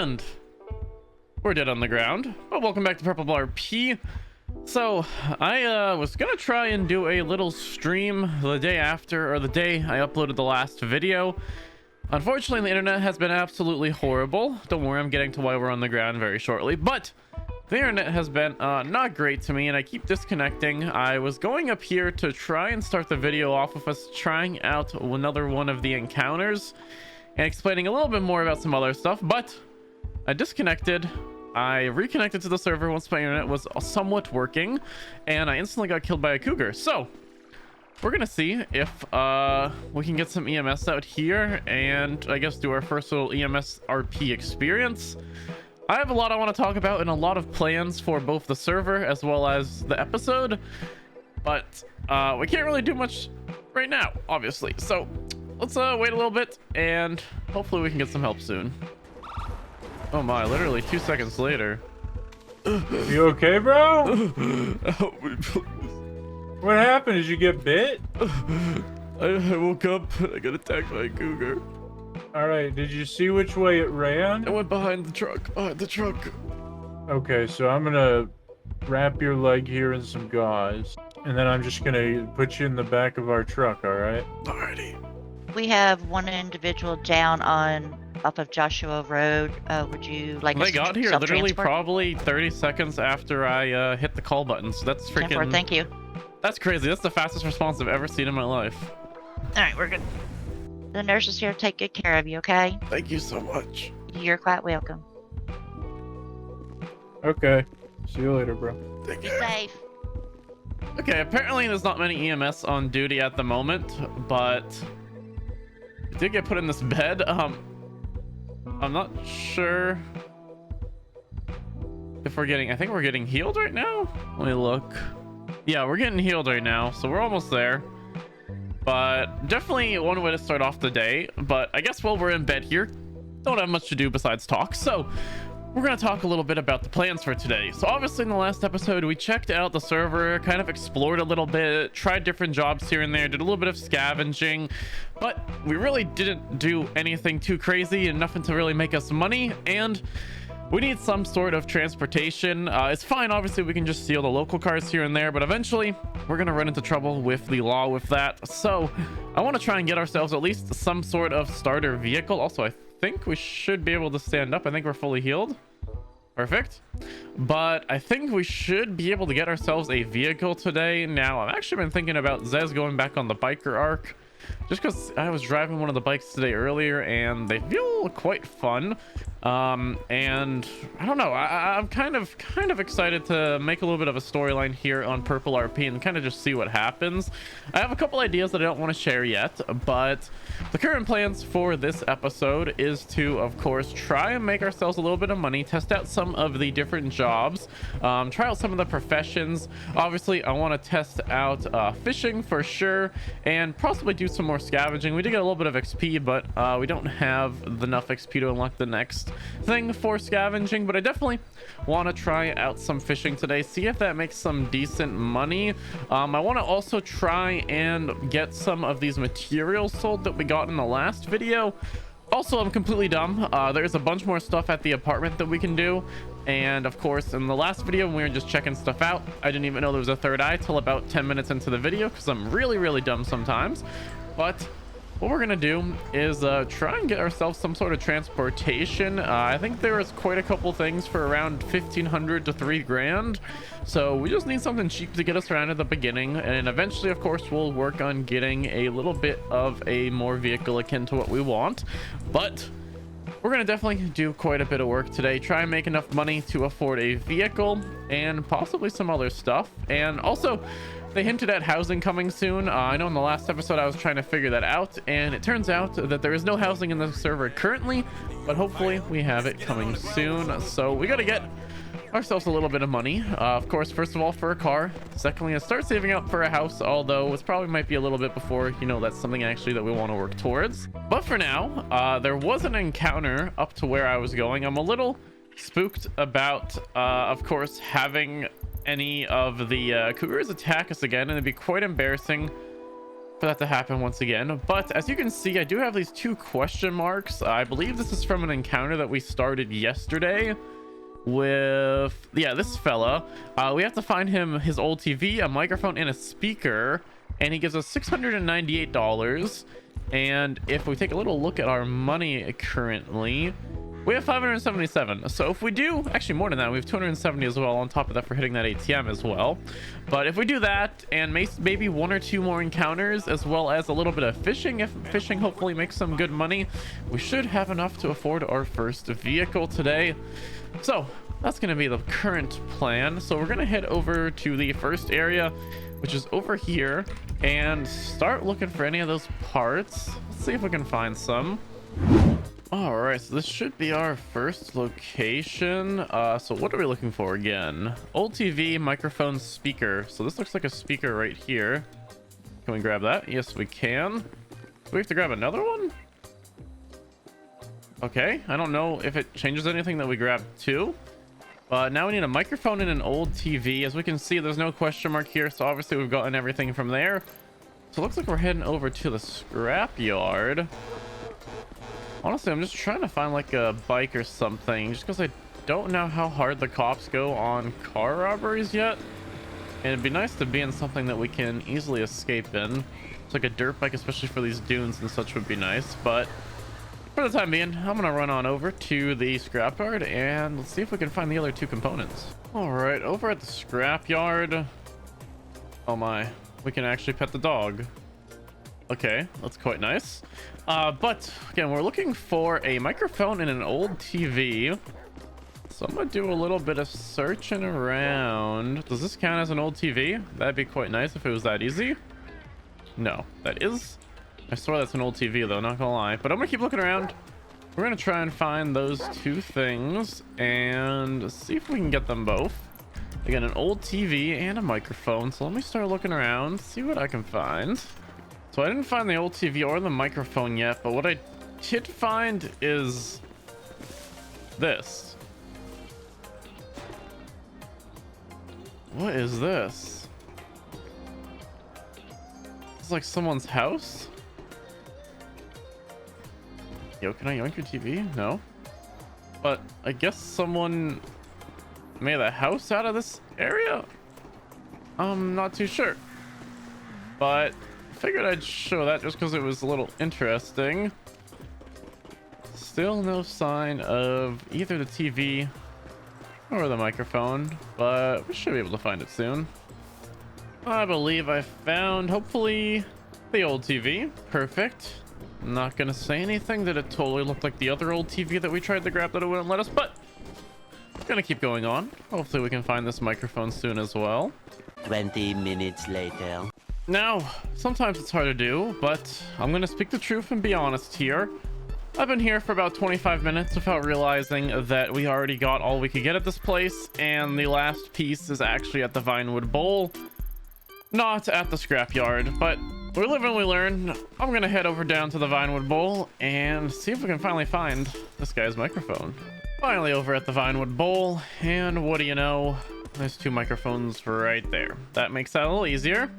And we're dead on the ground. Well, welcome back to Purple RP. So I was gonna try and do a little stream the day after, or the day I uploaded the last video. Unfortunately, the internet has been absolutely horrible. Don't worry, I'm getting to why we're on the ground very shortly, but the internet has been not great to me, and I keep disconnecting. I was going up here to try and start the video off with us trying out another one of the encounters and explaining a little bit more about some other stuff, but I disconnected. I reconnected to the server once my internet was somewhat working, and I instantly got killed by a cougar. So we're gonna see if we can get some EMS out here and I guess do our first little EMS RP experience. I have a lot I want to talk about and a lot of plans for both the server as well as the episode, but we can't really do much right now, obviously. So let's wait a little bit and hopefully we can get some help soon. Oh my, literally 2 seconds later. You okay, bro? Help me, please. What happened? Did you get bit? I woke up and I got attacked by a cougar. Alright, did you see which way it ran? I went behind the truck, Okay, so I'm gonna wrap your leg here in some gauze, and then I'm just gonna put you in the back of our truck, alright? Alrighty. We have one individual down off of Joshua Road. Would you like us They to got here literally self-transport? probably 30 seconds after I hit the call button, so that's freaking... 10-4, thank you. That's crazy. That's the fastest response I've ever seen in my life. Alright, we're good. The nurse is here to take good care of you, okay? Thank you so much. You're quite welcome. Okay. See you later, bro. Thank Be you. safe. Okay, apparently there's not many EMS on duty at the moment, but I did get put in this bed. I'm not sure if we're getting... I think we're getting healed right now. Let me look. Yeah, we're getting healed right now, so we're almost there. But definitely one way to start off the day. But I guess while we're in bed here, don't have much to do besides talk. So we're going to talk a little bit about the plans for today. So obviously in the last episode, we checked out the server, kind of explored a little bit, tried different jobs here and there, did a little bit of scavenging, but we really didn't do anything too crazy and nothing to really make us money. And we need some sort of transportation. It's fine, obviously we can just steal the local cars here and there, but eventually we're gonna run into trouble with the law with that. So I want to try and get ourselves at least some sort of starter vehicle. Also, I think we should be able to stand up. I think we're fully healed. Perfect. But I think we should be able to get ourselves a vehicle today. Now, I've actually been thinking about Zez going back on the biker arc, just because I was driving one of the bikes today earlier and they feel quite fun. And I don't know, I'm kind of excited to make a little bit of a storyline here on Purple RP and kind of just see what happens. I have a couple ideas that I don't want to share yet, but the current plans for this episode is to, of course, try and make ourselves a little bit of money, test out some of the different jobs, try out some of the professions. Obviously, I want to test out fishing for sure, and possibly do some more scavenging. We did get a little bit of XP, but we don't have enough XP to unlock the next thing for scavenging. But I definitely want to try out some fishing today, see if that makes some decent money. I want to also try and get some of these materials sold that we got in the last video. Also, I'm completely dumb. There's a bunch more stuff at the apartment that we can do. And of course, in the last video, when we were just checking stuff out, I didn't even know there was a third eye till about 10 minutes into the video, because I'm really dumb sometimes. But what we're gonna do is try and get ourselves some sort of transportation. I think there is quite a couple things for around 1,500 to 3 grand. So we just need something cheap to get us around at the beginning, and eventually, of course, we'll work on getting a little bit of a more vehicle akin to what we want. But we're gonna definitely do quite a bit of work today, try and make enough money to afford a vehicle and possibly some other stuff. And also, they hinted at housing coming soon. I know in the last episode I was trying to figure that out, and it turns out that there is no housing in the server currently, but hopefully we have it coming soon. So we got to get ourselves a little bit of money. Of course, first of all, for a car. Secondly, I start saving up for a house, although it probably might be a little bit before, you know, that's something actually that we want to work towards. But for now, there was an encounter up to where I was going. I'm a little spooked about, of course, having any of the cougars attack us again, and it'd be quite embarrassing for that to happen once again. But as you can see, I do have these 2 question marks. I believe this is from an encounter that we started yesterday with, yeah, this fella. We have to find him his old TV, a microphone, and a speaker, and he gives us $698. And if we take a little look at our money currently, we have 577. So if we do, actually more than that, we have 270 as well on top of that for hitting that ATM as well. But if we do that and maybe 1 or 2 more encounters, as well as a little bit of fishing, if fishing hopefully makes some good money, we should have enough to afford our first vehicle today. So that's going to be the current plan. So we're going to head over to the first area, which is over here, and start looking for any of those parts. Let's see if we can find some. All right, so this should be our first location. So what are we looking for again? Old TV, microphone, speaker. So this looks like a speaker right here. Can we grab that? Yes, we can. Do we have to grab another one? Okay, I don't know if it changes anything that we grab too. But now we need a microphone and an old TV. As we can see, there's no question mark here, so obviously we've gotten everything from there. So it looks like we're heading over to the scrapyard. Honestly, I'm just trying to find like a bike or something, just because I don't know how hard the cops go on car robberies yet. And it'd be nice to be in something that we can easily escape in. It's like a dirt bike, especially for these dunes and such, would be nice. But for the time being, I'm gonna run on over to the scrapyard and let's see if we can find the other 2 components. All right, over at the scrapyard. Oh my, we can actually pet the dog. Okay, that's quite nice. But again, we're looking for a microphone and an old TV. So I'm gonna do a little bit of searching around. Does this count as an old TV? That'd be quite nice if it was that easy. No, that is. I swear that's an old TV though, not gonna lie. But I'm gonna keep looking around. We're gonna try and find those 2 things and see if we can get them both. Again, an old TV and a microphone. So let me start looking around, see what I can find. So I didn't find the old TV or the microphone yet, but what I did find is this. What is this? It's like someone's house? Yo, can I yoink your TV? No. But I guess someone made a house out of this area? I'm not too sure. But figured I'd show that just because it was a little interesting. Still no sign of either the TV or the microphone, but we should be able to find it soon. I believe I found, hopefully, the old TV. Perfect. I'm not gonna say anything that it totally looked like the other old TV that we tried to grab that it wouldn't let us, but gonna keep going on. Hopefully we can find this microphone soon as well. 20 minutes later. Now, sometimes it's hard to do, but I'm gonna speak the truth and be honest here. I've been here for about 25 minutes without realizing that we already got all we could get at this place, and the last piece is actually at the Vinewood Bowl, not at the scrapyard. But we live and we learn. I'm gonna head over down to the Vinewood Bowl and see if we can finally find this guy's microphone. Finally over at the Vinewood Bowl, and what do you know? There's 2 microphones right there. That makes that a little easier.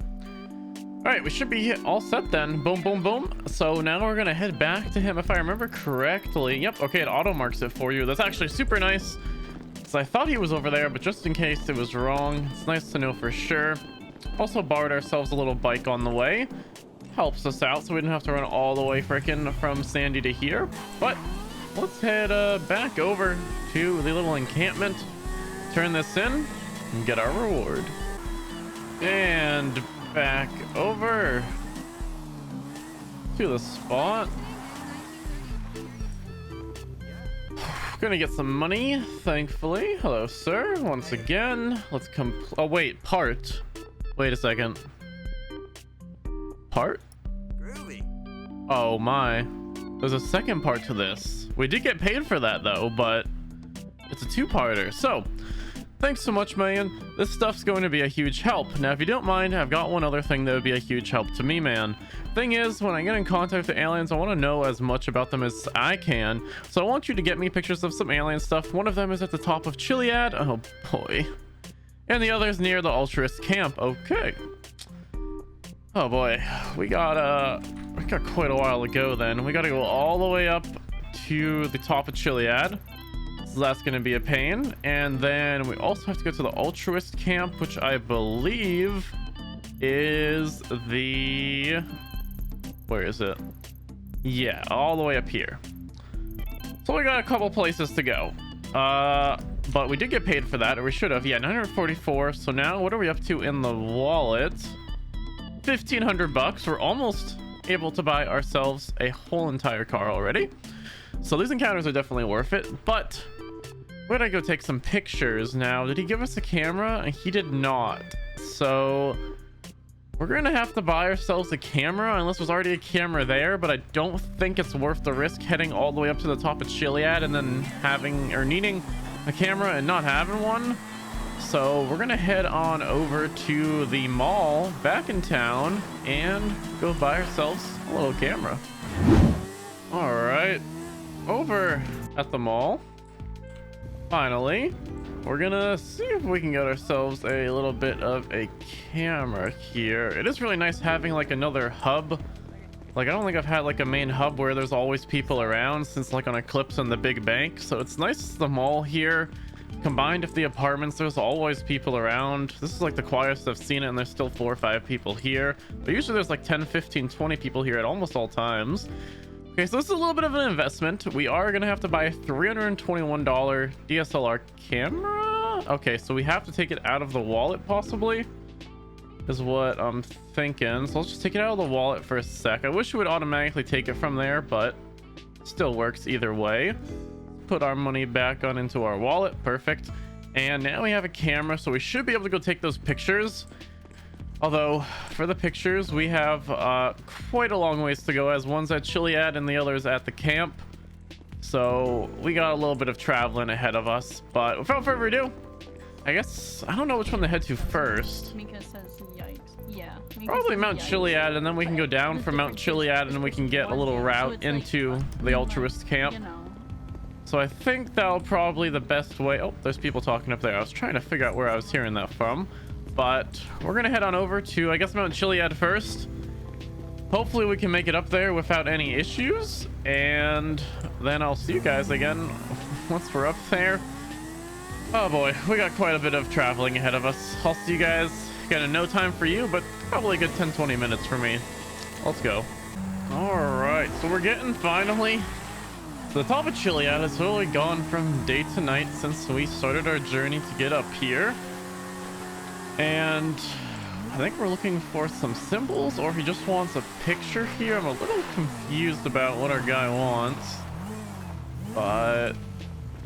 All right, we should be all set then. Boom, boom, boom. So now we're gonna head back to him if I remember correctly. Yep, okay, it auto marks it for you. That's actually super nice. So I thought he was over there, but just in case it was wrong, it's nice to know for sure. Also borrowed ourselves a little bike on the way. Helps us out so we didn't have to run all the way frickin' from Sandy to here. But let's head back over to the little encampment, turn this in, and get our reward. And back over to the spot. Gonna get some money, thankfully. Hello, sir. Once again, let's oh wait, part. Wait a second. Part? Groovy. Oh my. There's a second part to this. We did get paid for that though, but it's a 2-parter. So thanks so much, man. This stuff's going to be a huge help. Now, if you don't mind, I've got one other thing that would be a huge help to me, man. Thing is, when I get in contact with aliens, I want to know as much about them as I can. So I want you to get me pictures of some alien stuff. One of them is at the top of Chiliad. Oh boy. And the other is near the Altruist camp. Okay. Oh boy, we got quite a while to go then. We gotta go all the way up to the top of Chiliad. So that's gonna be a pain. And then we also have to go to the Altruist camp, which I believe is the... Where is it? Yeah, all the way up here. So we got a couple places to go. But we did get paid for that, or we should have. Yeah, 944. So now what are we up to in the wallet? 1,500 bucks. We're almost able to buy ourselves a whole entire car already. So these encounters are definitely worth it. But where did I go take some pictures now? Did he give us a camera? He did not. So we're gonna have to buy ourselves a camera, unless there's already a camera there, but I don't think it's worth the risk heading all the way up to the top of Chiliad and then having or needing a camera and not having one. So we're gonna head on over to the mall back in town and go buy ourselves a little camera. All right, over at the mall, finally, we're gonna see if we can get ourselves a little bit of a camera here. It is really nice having like another hub. Like, I don't think I've had like a main hub where there's always people around since like on Eclipse and the big bank. So it's nice, the mall here combined with the apartments, there's always people around. This is like the quietest I've seen it, and there's still 4 or 5 people here, but usually there's like 10, 15, 20 people here at almost all times. Okay, so this is a little bit of an investment. We are gonna have to buy a $321 DSLR camera. Okay, so we have to take it out of the wallet possibly, is what I'm thinking. So let's just take it out of the wallet for a sec. I wish it would automatically take it from there, but still works either way. Put our money back on into our wallet. Perfect. And now we have a camera, so we should be able to go take those pictures. Although for the pictures we have quite a long ways to go, as one's at Chiliad and the other's at the camp. So we got a little bit of traveling ahead of us, but without further ado, I guess I don't know which one to head to first. Mika says yikes. Yeah. Mika Probably says Mount yikes. Chiliad, and then we can go down from Mount Chiliad and we can get a little route into the Altruist camp. You know. So I think that'll probably the best way. Oh, there's people talking up there. I was trying to figure out where I was hearing that from, but we're gonna head on over to, I guess, Mount Chiliad first. Hopefully we can make it up there without any issues, and then I'll see you guys again once we're up there. Oh boy, we got quite a bit of traveling ahead of us. I'll see you guys again in no time for you, but probably a good 10-20 minutes for me. Let's go. All right, so we're getting finally to the top of Chiliad. Has totally gone from day to night since we started our journey to get up here, and I think we're looking for some symbols, or if he just wants a picture here. I'm a little confused about what our guy wants, but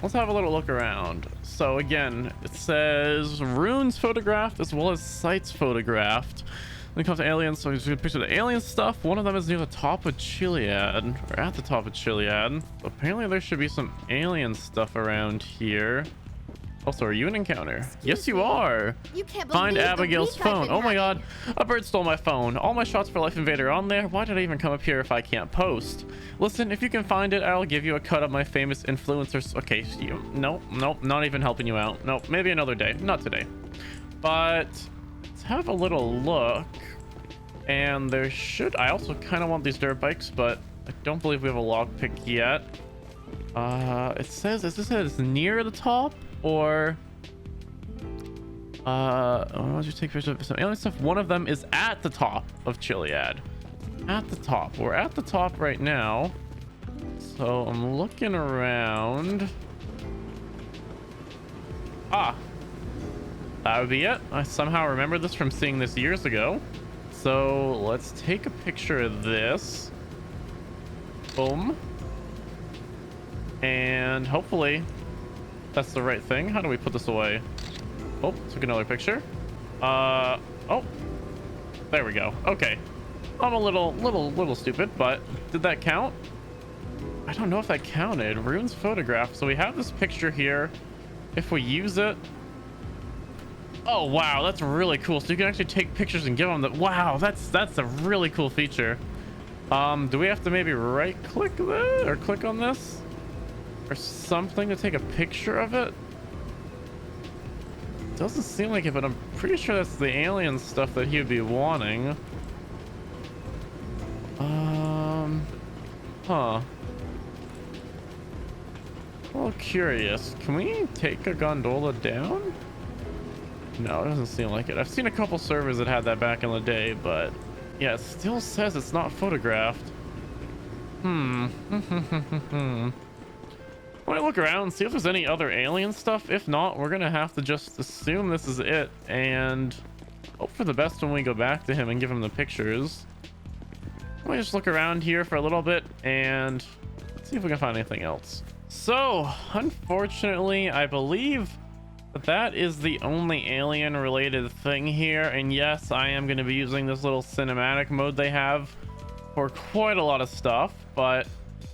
let's have a little look around. So again, it says runes photographed as well as sites photographed. When it comes to aliens, so he's gonna picture the alien stuff. One of them is near the top of Chiliad, or at the top of Chiliad. Apparently there should be some alien stuff around here. Also, are you an encounter? Yes, you are. You can't Find believe the Abigail's week I've phone. been Oh my having. god, a bird stole my phone. All my shots for Life Invader on there. Why did I even come up here if I can't post? Listen, if you can find it, I'll give you a cut of my famous influencers. Okay, you, nope, not even helping you out. Nope, maybe another day, not today. But let's have a little look. And there should, I also kind of want these dirt bikes, but I don't believe we have a lockpick yet. It says, is this says near the top, or why don't you take pictures of some alien stuff? One of them is at the top of Chiliad. At the top. We're at the top right now. So I'm looking around. Ah, that would be it. I somehow remember this from seeing this years ago. So let's take a picture of this. Boom. And hopefully that's the right thing. How do we put this away? Oh, took another picture. Oh, there we go. Okay. I'm a little stupid, but did that count? I don't know if that counted. Runes photograph. So we have this picture here. If we use it. Oh, wow. That's really cool. So you can actually take pictures and give them the, wow, that's a really cool feature. Do we have to maybe right click that or click on this or something to take a picture of it? Doesn't seem like it, but I'm pretty sure that's the alien stuff that he would be wanting. Huh. Well, curious. Can we take a gondola down? No, it doesn't seem like it. I've seen a couple servers that had that back in the day, but yeah, it still says it's not photographed. Let me look around, see if there's any other alien stuff. If not, we're gonna have to just assume this is it and hope for the best when we go back to him and give him the pictures. Let me just look around here for a little bit and see if we can find anything else. So, unfortunately, I believe that is the only alien related thing here. And yes, I am going to be using this little cinematic mode they have for quite a lot of stuff, but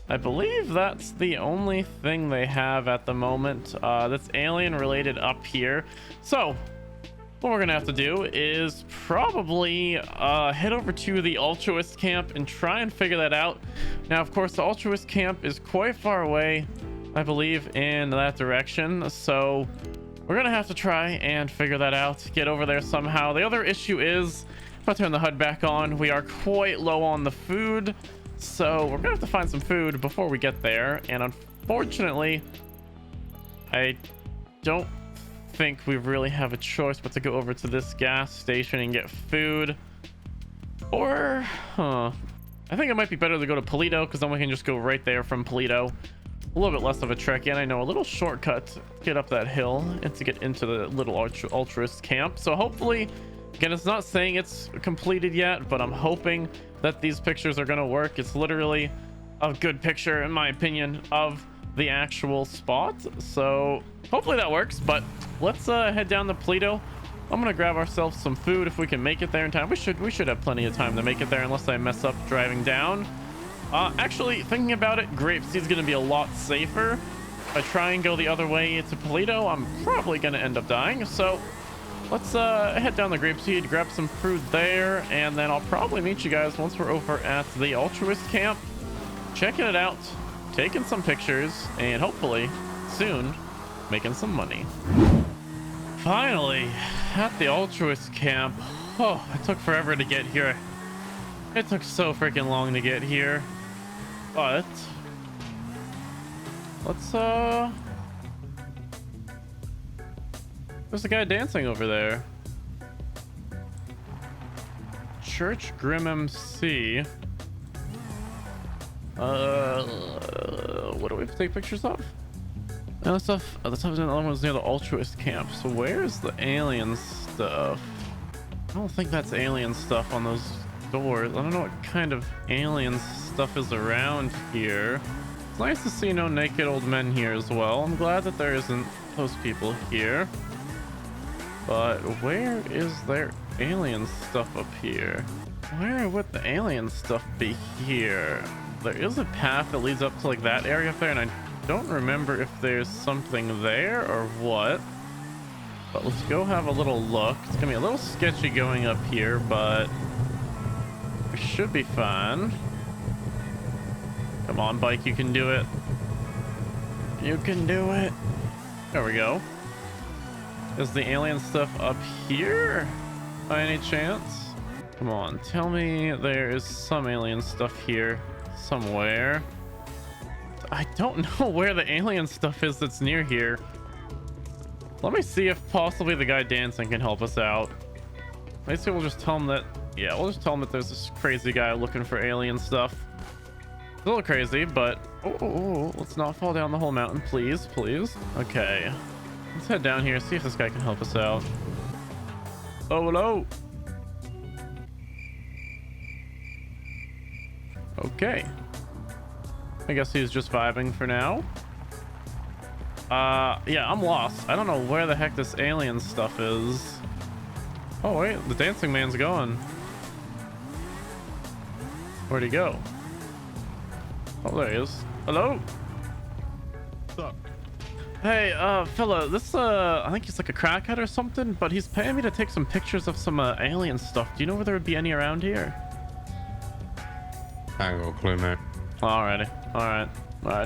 I believe that's the only thing they have at the moment that's alien related up here. So what we're gonna have to do is probably head over to the Altruist camp and try and figure that out. Now, of course, the Altruist camp is quite far away, I believe, in that direction, so we're gonna have to try and figure that out, get over there somehow. The other issue is, if I turn the HUD back on, we are quite low on the food, so we're gonna have to find some food before we get there. And unfortunately, I don't think we really have a choice but to go over to this gas station and get food. Or, I think it might be better to go to Polito, because then we can just go right there from Polito. A little bit less of a trek in, I know, a little shortcut to get up that hill and to get into the little Altruist camp. So hopefully, again, it's not saying it's completed yet, but I'm hoping that these pictures are going to work. It's literally a good picture, in my opinion, of the actual spot. So hopefully that works, but let's head down to Polito. I'm going to grab ourselves some food if we can make it there in time. We should have plenty of time to make it there unless I mess up driving down. Actually, thinking about it, Grapeseed's going to be a lot safer. If I try and go the other way to Polito, I'm probably going to end up dying. So let's head down the Grapeseed, grab some food there, and then I'll probably meet you guys once we're over at the Altruist camp, checking it out, taking some pictures, and hopefully soon making some money. Finally, at the Altruist camp. Oh, it took forever to get here. It took so freaking long to get here. But let's there's a guy dancing over there. Church Grim MC. What do we have to take pictures of? And the stuff the top of the other one's near the Altruist camp. So where's the alien stuff? I don't think that's alien stuff on those doors. I don't know what kind of alien stuff is around here. It's nice to see no naked old men here as well. I'm glad that there isn't those people here. But where is there alien stuff up here? Where would the alien stuff be here? There is a path that leads up to like that area up there, and I don't remember if there's something there or what. But let's go have a little look. It's gonna be a little sketchy going up here, but we should be fine. Come on, bike, you can do it. You can do it. There we go. Is the alien stuff up here by any chance? Come on, tell me there is some alien stuff here somewhere. I don't know where the alien stuff is that's near here. Let me see if possibly the guy dancing can help us out. Maybe we'll just tell him that, yeah, we'll just tell him that there's this crazy guy looking for alien stuff. It's a little crazy, but let's not fall down the whole mountain, please, please. Okay, let's head down here, see if this guy can help us out. Oh, hello. Okay, I guess he's just vibing for now. Yeah, I'm lost. I don't know where the heck this alien stuff is. Oh wait, the dancing man's gone. Where'd he go? Oh, there he is. Hello? What's up? Hey, fella, this, I think he's like a crackhead or something, but he's paying me to take some pictures of some, alien stuff. Do you know where there would be any around here? I ain't got a clue, mate. Alrighty. Alright,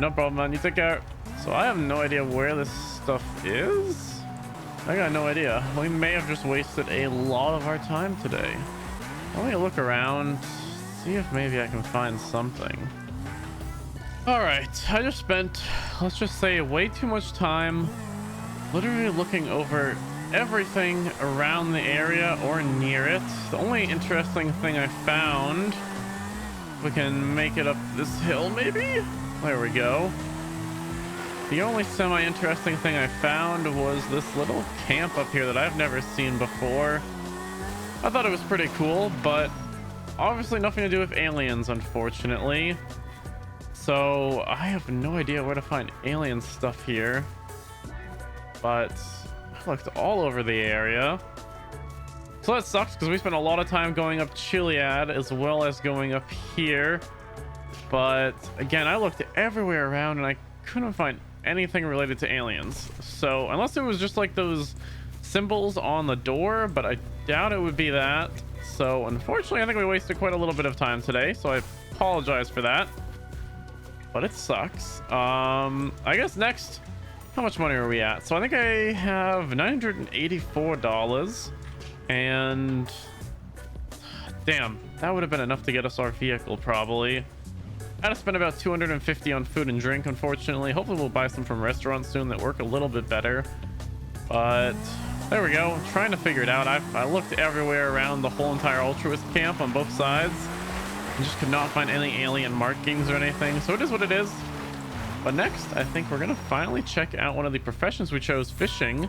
no problem, man. You take care. So I have no idea where this stuff is. I got no idea. We may have just wasted a lot of our time today. Let me look around, see if maybe I can find something. All right, I just spent, let's just say, way too much time literally looking over everything around the area or near it. The only interesting thing I found, we can make it up this hill maybe? There we go. The only semi-interesting thing I found was this little camp up here that I've never seen before. I thought it was pretty cool, but obviously nothing to do with aliens, unfortunately. So I have no idea where to find alien stuff here, but I looked all over the area. So that sucks because we spent a lot of time going up Chiliad as well as going up here. But again, I looked everywhere around and I couldn't find anything related to aliens. So unless it was just like those symbols on the door, but I doubt it would be that. So unfortunately, I think we wasted quite a little bit of time today. So I apologize for that. But it sucks. I guess next, how much money are we at? So I think I have $984, and damn, that would have been enough to get us our vehicle probably. I had to spend about 250 on food and drink, unfortunately. Hopefully we'll buy some from restaurants soon that work a little bit better. But there we go. I'm trying to figure it out. I looked everywhere around the whole entire Altruist camp on both sides. I just could not find any alien markings or anything, so it is what it is. But next, I think we're gonna finally check out one of the professions we chose, fishing.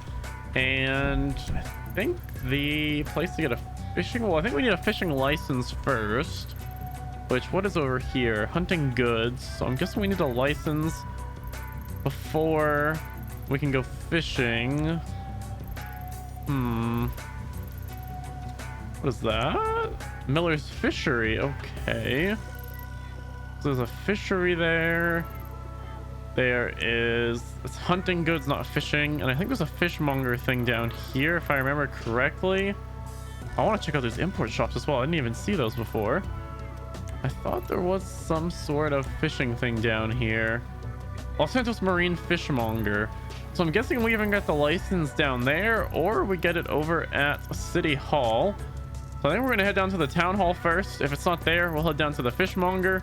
And I think the place to get a fishing, well, I think we need a fishing license first. Which, what is over here? Hunting goods. So I'm guessing we need a license before we can go fishing. What is that? Miller's Fishery. Okay. So there's a fishery there. There is... It's hunting goods, not fishing. And I think there's a fishmonger thing down here, if I remember correctly. I want to check out those import shops as well. I didn't even see those before. I thought there was some sort of fishing thing down here. Los Santos Marine Fishmonger. So I'm guessing we even got the license down there, or we get it over at City Hall. So I think we're going to head down to the town hall first. If it's not there, we'll head down to the fishmonger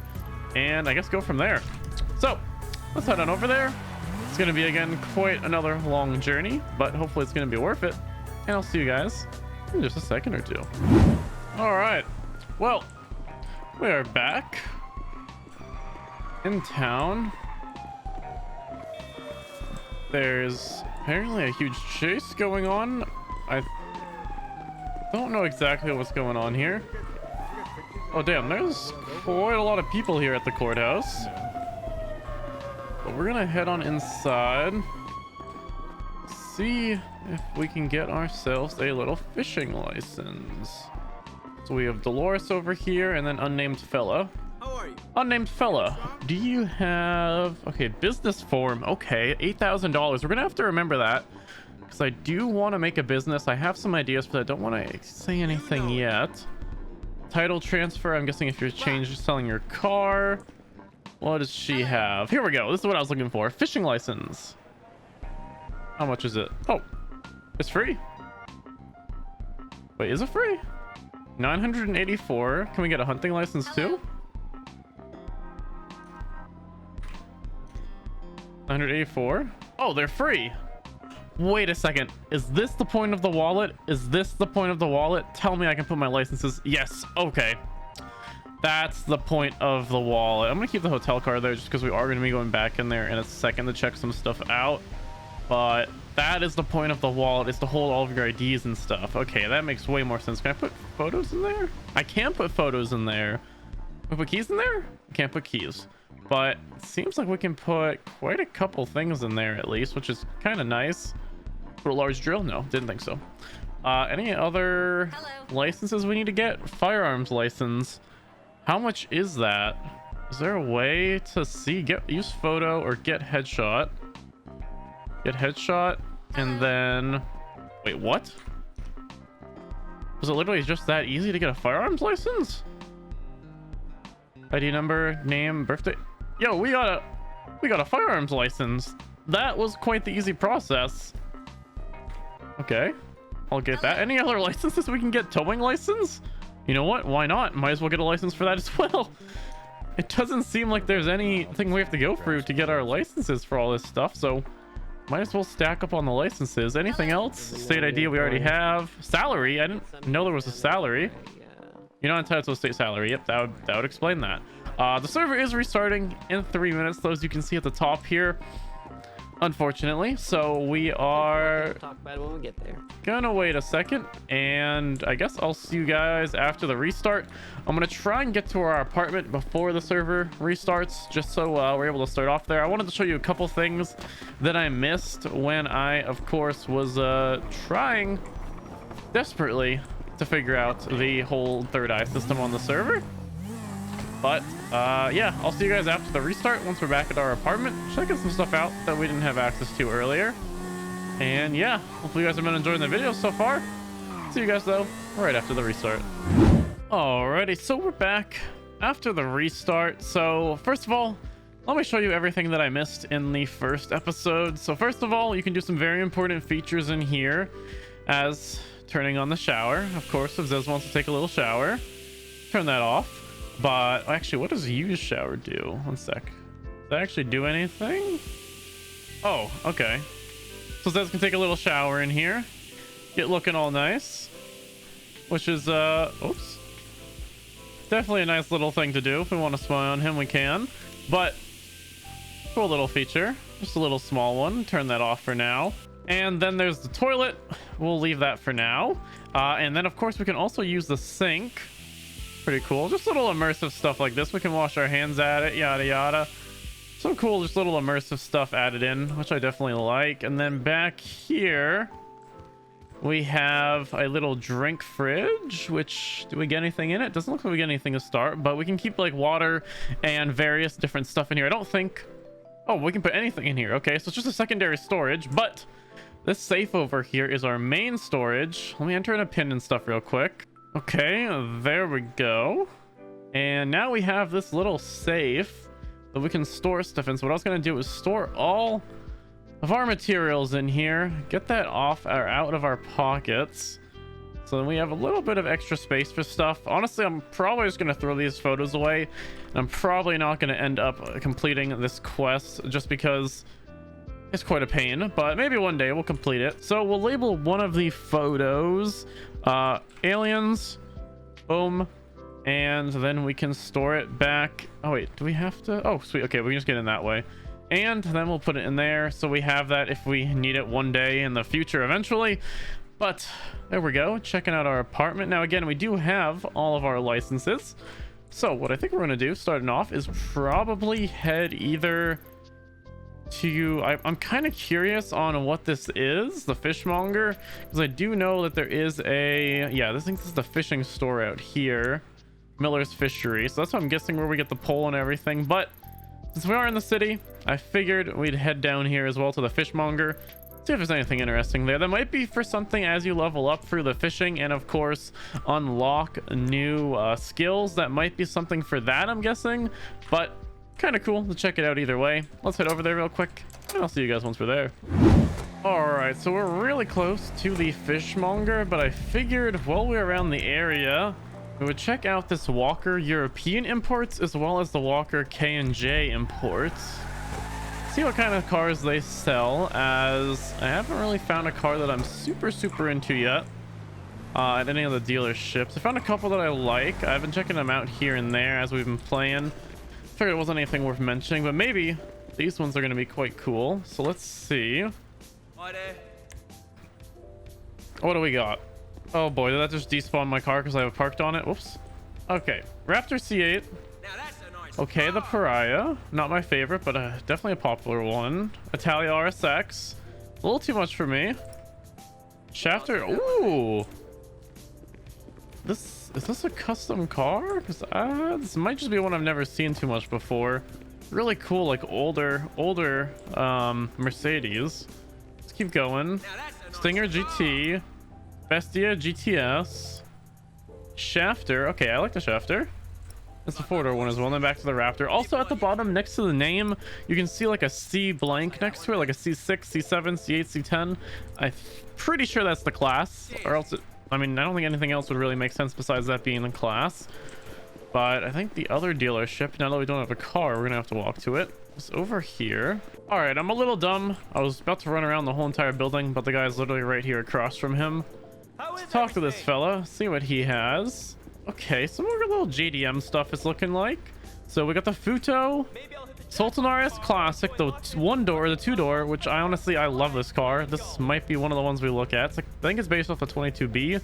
and I guess go from there. So let's head on over there. It's going to be, again, quite another long journey, but hopefully it's going to be worth it. And I'll see you guys in just a second or two. All right. Well, we are back in town. There's apparently a huge chase going on. I don't know exactly what's going on here. Oh damn, there's quite a lot of people here at the courthouse. But we're gonna head on inside, see if we can get ourselves a little fishing license. So we have Dolores over here and then unnamed fella. How are you? Unnamed fella, do you have... Okay, business form. Okay, $8,000. We're gonna have to remember that because I do want to make a business. I have some ideas, but I don't want to say anything yet. Title transfer. I'm guessing if you're selling your car. What does she have? Here we go. This is what I was looking for. Fishing license. How much is it? Oh, it's free. Wait, is it free? 984. Can we get a hunting license too? 984. Oh, they're free. Wait a second. Is this the point of the wallet? Is this the point of the wallet? Tell me I can put my licenses. Yes. Okay. That's the point of the wallet. I'm gonna keep the hotel card there just because we are gonna be going back in there in a second to check some stuff out. But that is the point of the wallet, is to hold all of your IDs and stuff. Okay, that makes way more sense. Can I put photos in there? I can put photos in there. Can we put keys in there? I can't put keys. But it seems like we can put quite a couple things in there at least, which is kind of nice. Put a large drill? No, didn't think so. Any other licenses we need to get? Firearms license. How much is that? Is there a way to see? Use photo or get headshot. Get headshot and then... Wait, what? Was it literally just that easy to get a firearms license? ID number, name, birthday. Yo, we got a firearms license. That was quite the easy process. Okay, I'll get that. Any other licenses we can get? Towing license? You know what? Why not? Might as well get a license for that as well. it doesn't seem like there's anything we have to go through to get our licenses for all this stuff, so might as well stack up on the licenses. Anything else? State ID we already have. Salary, I didn't know there was a salary. You're not entitled to a state salary. Yep, that would explain that. The server is restarting in 3 minutes, though, as you can see at the top here, unfortunately. So we are Talk about it when we get there. gonna wait a second, and I guess I'll see you guys after the restart. I'm gonna try and get to our apartment before the server restarts, just so we're able to start off there. I wanted to show you a couple things that I missed when I, of course, was trying desperately to figure out the whole third eye system on the server. But yeah, I'll see you guys after the restart once we're back at our apartment, checking some stuff out that we didn't have access to earlier. And yeah, hopefully you guys have been enjoying the video so far. See you guys though right after the restart. Alrighty, so we're back after the restart. So first of all, let me show you everything that I missed in the first episode. So first of all, you can do some very important features in here, as turning on the shower. Of course, if Zez wants to take a little shower, turn that off. But actually, what does use shower do? One sec. Does that actually do anything? Oh, okay. So Zez can take a little shower in here, get looking all nice, which is oops, definitely a nice little thing to do. If we want to spy on him, we can. But cool little feature, just a little small one. Turn that off for now. And then there's the toilet. We'll leave that for now. And then of course we can also use the sink. Pretty cool. Just little immersive stuff like this. We can wash our hands at it, yada yada. So cool, just little immersive stuff added in, which I definitely like. And then back here we have a little drink fridge, which, do we get anything in it? Doesn't look like we get anything to start, but we can keep like water and various different stuff in here. I don't think, oh, we can put anything in here. Okay, so it's just a secondary storage, but this safe over here is our main storage. Let me enter in a pin and stuff real quick. Okay, there we go. And now we have this little safe that we can store stuff in. So what I was going to do is store all of our materials in here, get that off or out of our pockets, so then we have a little bit of extra space for stuff. Honestly, I'm probably just going to throw these photos away, and I'm probably not going to end up completing this quest just because it's quite a pain, but maybe one day we'll complete it. So we'll label one of the photos aliens, boom, and then we can store it back. Oh wait, do we have to? Oh sweet, okay, we can just get in that way, and then we'll put it in there so we have that if we need it one day in the future eventually. But there we go, checking out our apartment. Now again, we do have all of our licenses, so what I think we're going to do starting off is probably head either to, I'm kind of curious on what this is, the fishmonger, because I do know that there is a, yeah, this is the fishing store out here, Miller's Fishery. So that's what I'm guessing where we get the pole and everything. But since we are in the city, I figured we'd head down here as well to the fishmonger, see if there's anything interesting there. That might be for something as you level up through the fishing, and of course unlock new skills. That might be something for that, I'm guessing, but kind of cool to check it out either way. Let's head over there real quick, and I'll see you guys once we're there. All right, so we're really close to the fishmonger, but I figured while we're around the area, we would check out this Walker European imports as well as the Walker K&J imports. See what kind of cars they sell, as I haven't really found a car that I'm super into yet at any of the dealerships. I found a couple that I like. I've been checking them out here and there as we've been playing. Figured it wasn't anything worth mentioning, but maybe these ones are going to be quite cool. So let's see. Hi there. What do we got? Oh boy, did that just despawn my car because I have it parked on it? Whoops. Okay, Raptor C8. Now that's a nice Okay, the car. Pariah. Not my favorite, but definitely a popular one. Italia RSX. A little too much for me. Shafter. Ooh. Is this a custom car? Because this might just be one I've never seen too much before. Really cool, like older Mercedes. Let's keep going. Now that's a nice Stinger car. GT, Bestia GTS, Shafter. Okay, I like the Shafter. That's the four-door one as well. And then back to the Raptor. Also at the bottom next to the name, you can see like a C blank next to it, like a C6, C7, C8, C10. I'm pretty sure that's the class, or else it, I mean, I don't think anything else would really make sense besides that being the class. But I think the other dealership, now that we don't have a car, we're gonna have to walk to it. It's over here. All right, I'm a little dumb. I was about to run around the whole entire building, but the guy's literally right here across from him. Let's talk to this fella, see what he has. Okay, some more little JDM stuff is looking like. So we got the Futo Sultan RS Classic, the one door, the two door, which I love this car. This might be one of the ones we look at. It's like, I think it's based off the 22B.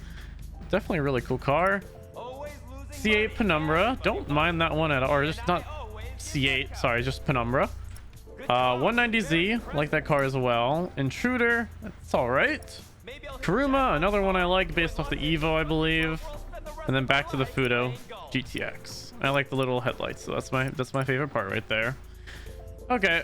Definitely a really cool car. C8 Penumbra, don't mind that one at all, or just not C8, sorry, just Penumbra. 190Z, like that car as well. Intruder, that's all right. Kuruma, another one I like based off the Evo, I believe. And then back to the Futo GTX. I like the little headlights, so that's my favorite part right there. Okay,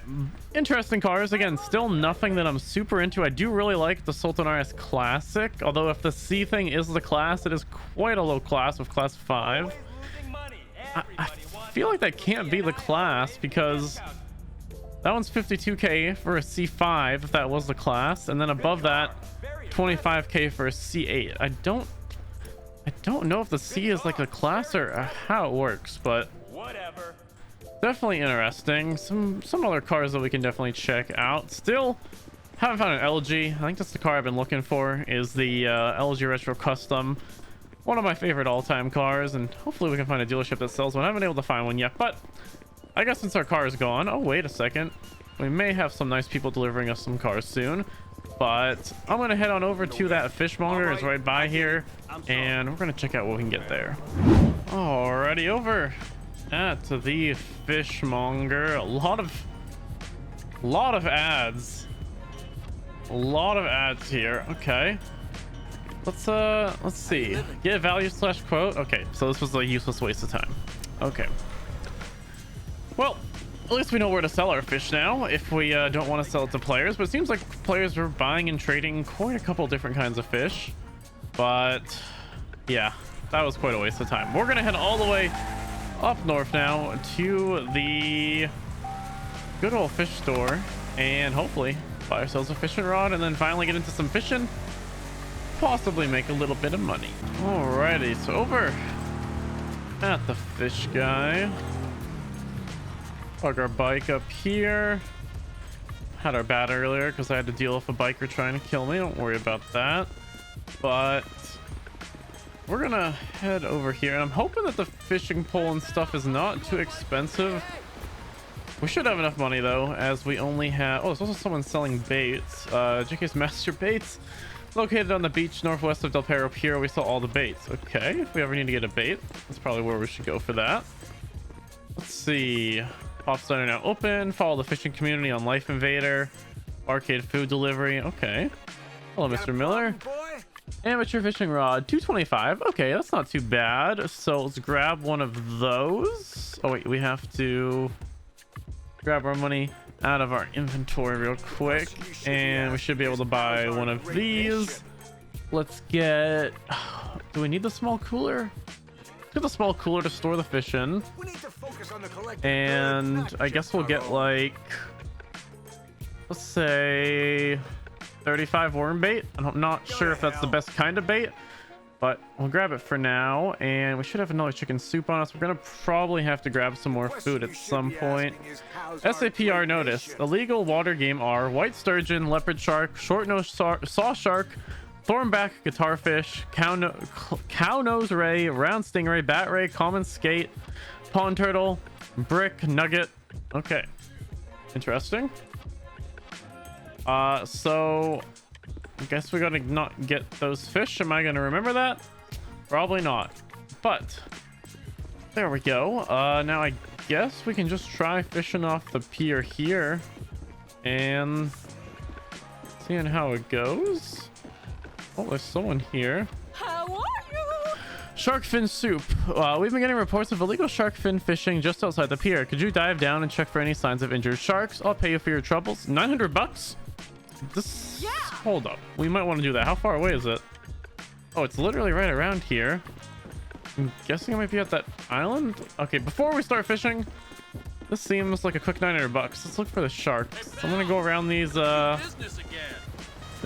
interesting cars. Again, still nothing that I'm super into. I do really like the Sultan RS Classic, although if the C thing is the class, it is quite a low class of class 5. I feel like that can't be the class because that one's 52k for a C5 if that was the class, and then above that 25k for a C8. I don't know if the C is like a class or how it works, but Whatever. definitely interesting. Some other cars that we can definitely check out. Still haven't found an LG. I think that's the car I've been looking for, is the LG Retro Custom. One of my favorite all-time cars, and hopefully we can find a dealership that sells one. I haven't been able to find one yet, but I guess since our car is gone, oh wait a second, we may have some nice people delivering us some cars soon. But I'm gonna head on over to that fishmonger. It's right by here, and we're gonna check out what we can get there. Alrighty, over at the fishmonger. A lot of ads, here. Okay, let's see. Get value / quote. Okay, so this was a useless waste of time. Okay, well, at least we know where to sell our fish now if we don't want to sell it to players. But it seems like players are buying and trading quite a couple different kinds of fish. But yeah, that was quite a waste of time. We're gonna head all the way up north now to the good old fish store and hopefully buy ourselves a fishing rod and then finally get into some fishing, possibly make a little bit of money. Alrighty, so over at the fish guy, plug our bike up here. Had our bat earlier because I had to deal with a biker trying to kill me. Don't worry about that. But we're gonna head over here, and I'm hoping that the fishing pole and stuff is not too expensive. We should have enough money though, as we only have, oh, there's also someone selling baits. JK's Master Baits, located on the beach northwest of Del Perro Pier. We sell all the baits. Okay, if we ever need to get a bait, that's probably where we should go for that. Let's see. Pop Center now open. Follow the fishing community on Life Invader. Arcade food delivery. Okay. Hello, Mr. Miller. Amateur fishing rod, 225. Okay, that's not too bad. So let's grab one of those. Oh wait, we have to grab our money out of our inventory real quick, and we should be able to buy one of these. Let's get, do we need the small cooler? Get the small cooler to store the fish in, and I guess we'll get like, let's say 35 worm bait. I'm not sure if that's the best kind of bait, but we'll grab it for now. And we should have another chicken soup on us. We're gonna probably have to grab some more food at some point. SAPR notice: illegal water game R, white sturgeon, leopard shark, short nose saw shark, thornback guitarfish, cow nose ray, round stingray, bat ray, common skate, pond turtle, brick nugget. Okay, interesting. So I guess we gotta not get those fish. Am I gonna remember that? Probably not, but there we go. Now I guess we can just try fishing off the pier here and seeing how it goes. Oh, there's someone here. How are you? Shark fin soup. We've been getting reports of illegal shark fin fishing just outside the pier. Could you dive down and check for any signs of injured sharks? I'll pay you for your troubles. 900 bucks? This, yeah. Hold up. We might want to do that. How far away is it? Oh, it's literally right around here. I'm guessing I might be at that island. Okay, before we start fishing, this seems like a quick 900 bucks. Let's look for the sharks. So I'm gonna go around these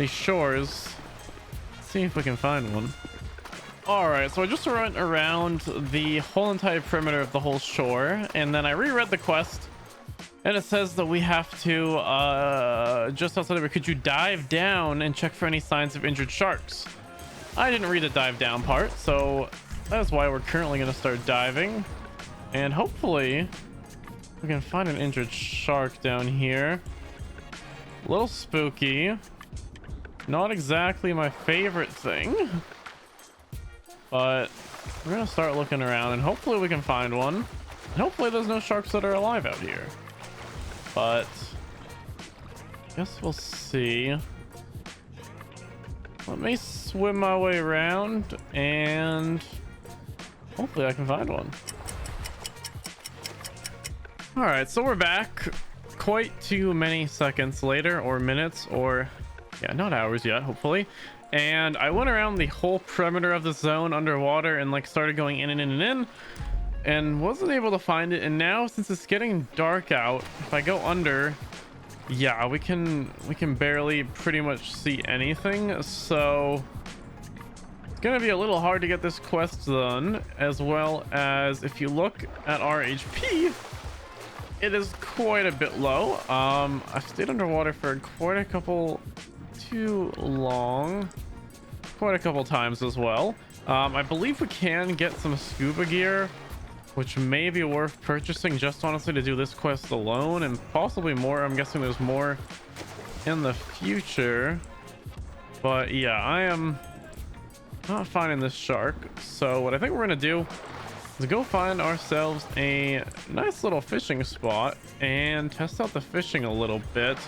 shores, see if we can find one. All right, so I just went around the whole entire perimeter of the whole shore, and then I reread the quest, and it says that we have to just outside of it, could you dive down and check for any signs of injured sharks? I didn't read the dive down part, so that is why we're currently going to start diving, and hopefully we can find an injured shark down here. A little spooky, not exactly my favorite thing, but we're gonna start looking around and hopefully we can find one, and hopefully there's no sharks that are alive out here, but I guess we'll see. Let me swim my way around and hopefully I can find one. All right, so we're back quite too many seconds later, or minutes, or yeah, not hours yet, hopefully. And I went around the whole perimeter of the zone underwater and like started going in and in and in, and wasn't able to find it. And now since it's getting dark out, if I go under, yeah, we can barely pretty much see anything. So it's gonna be a little hard to get this quest done, as well as if you look at our HP, it is quite a bit low. I've stayed underwater for quite a couple times as well. I believe we can get some scuba gear, which may be worth purchasing just honestly to do this quest alone, and possibly more. I'm guessing there's more in the future, but yeah, I am not finding this shark. So what I think we're gonna do is go find ourselves a nice little fishing spot and test out the fishing a little bit.